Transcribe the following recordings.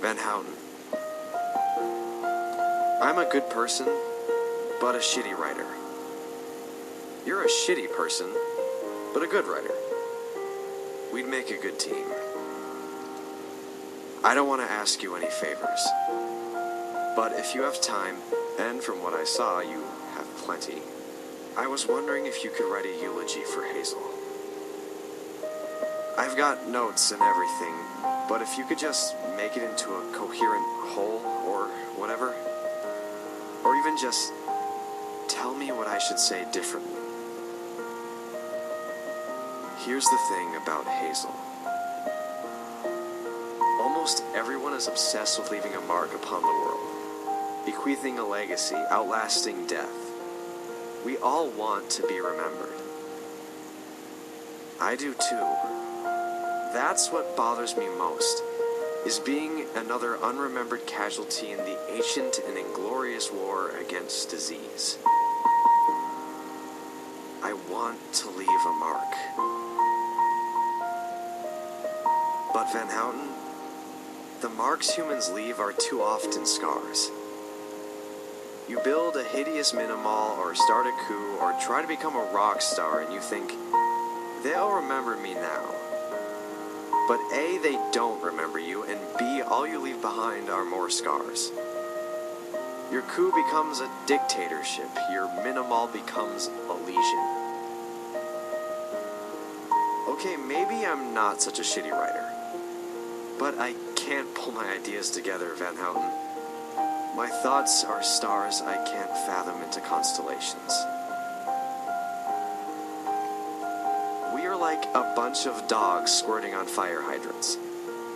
Van Houten. I'm a good person, but a shitty writer. You're a shitty person, but a good writer. We'd make a good team. I don't want to ask you any favors, but if you have time, and from what I saw, you have plenty, I was wondering if you could write a eulogy for Hazel. I've got notes and everything, but if you could just make it into a coherent whole, or whatever, or even just tell me what I should say differently. Here's the thing about Hazel. Almost everyone is obsessed with leaving a mark upon the world, bequeathing a legacy, outlasting death. We all want to be remembered. I do too. That's what bothers me most, is being another unremembered casualty in the ancient and inglorious war against disease. I want to leave a mark. But Van Houten, the marks humans leave are too often scars. You build a hideous minimal or start a coup or try to become a rock star and you think, they'll remember me now. But A, they don't remember you, and B, all you leave behind are more scars. Your coup becomes a dictatorship, your minimal becomes a legion. Okay, maybe I'm not such a shitty writer, but I can't pull my ideas together, Van Houten. My thoughts are stars I can't fathom into constellations. We are like a bunch of dogs squirting on fire hydrants.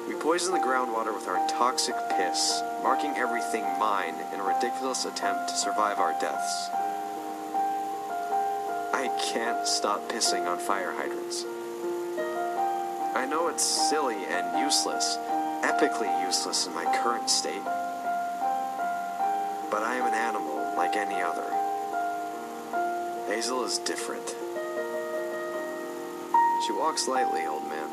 We poison the groundwater with our toxic piss, marking everything mine in a ridiculous attempt to survive our deaths. I can't stop pissing on fire hydrants. I know it's silly and useless, epically useless in my current state. But I am an animal like any other. Hazel is different. She walks lightly, old man.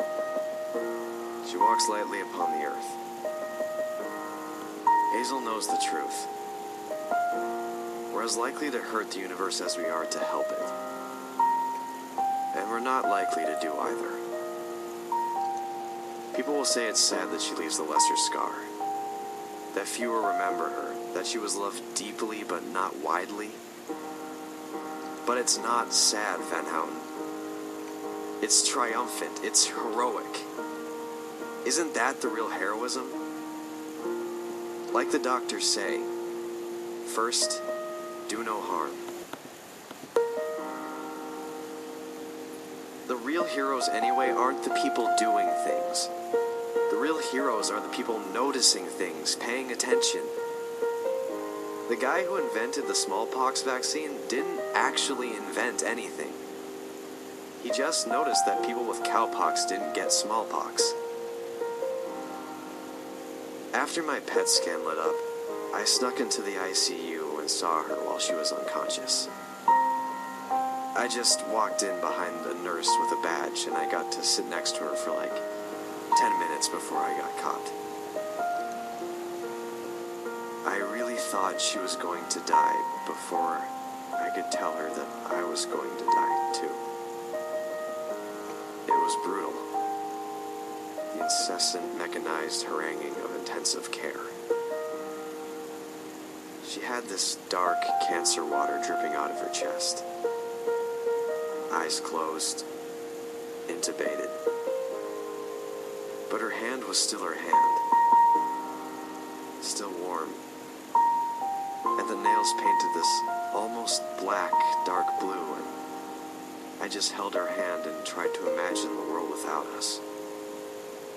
She walks lightly upon the earth. Hazel knows the truth. We're as likely to hurt the universe as we are to help it. And we're not likely to do either. People will say it's sad that she leaves the lesser scar. That fewer remember her. That she was loved deeply but not widely. But it's not sad, Van Houten. It's triumphant. It's heroic. Isn't that the real heroism? Like the doctors say, first, do no harm. The real heroes anyway aren't the people doing things. The real heroes are the people noticing things, paying attention. The guy who invented the smallpox vaccine didn't actually invent anything. He just noticed that people with cowpox didn't get smallpox. After my PET scan lit up, I snuck into the ICU and saw her while she was unconscious. I just walked in behind a nurse with a badge and I got to sit next to her for like 10 minutes before I got caught. I really thought she was going to die before I could tell her that I was going to die too. It was brutal. The incessant mechanized haranguing of intensive care. She had this dark cancer water dripping out of her chest. Eyes closed, intubated. But her hand was still her hand. Still warm. And the nails painted this almost black, dark blue, and I just held her hand and tried to imagine the world without us.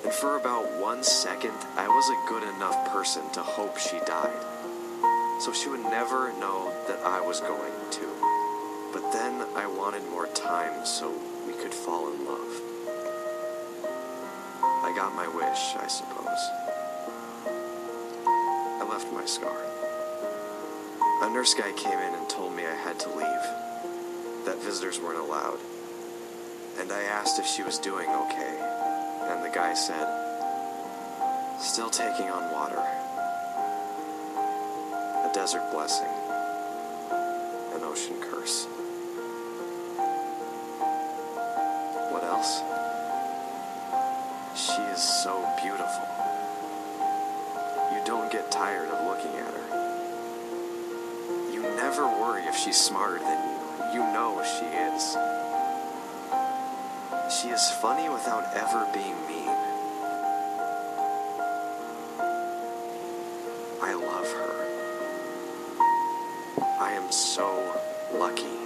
And for about 1 second, I was a good enough person to hope she died. So she would never know that I was going to. But then I wanted more time so we could fall in love. I got my wish, I suppose. I left my scar. A nurse guy came in and told me I had to leave, that visitors weren't allowed. And I asked if she was doing okay, and the guy said, Still taking on water. A desert blessing. An ocean curse. What else? She is so beautiful. You don't get tired of looking at her. You never worry if she's smarter than you. You know she is. She is funny without ever being mean. I love her. I am so lucky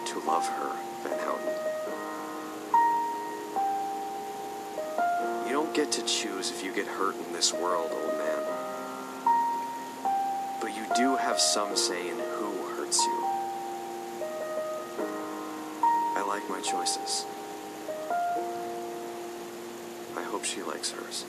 to love her, Van Houten. You don't get to choose if you get hurt in this world, old man. But you do have some say in who hurts you. I like my choices. I hope she likes hers.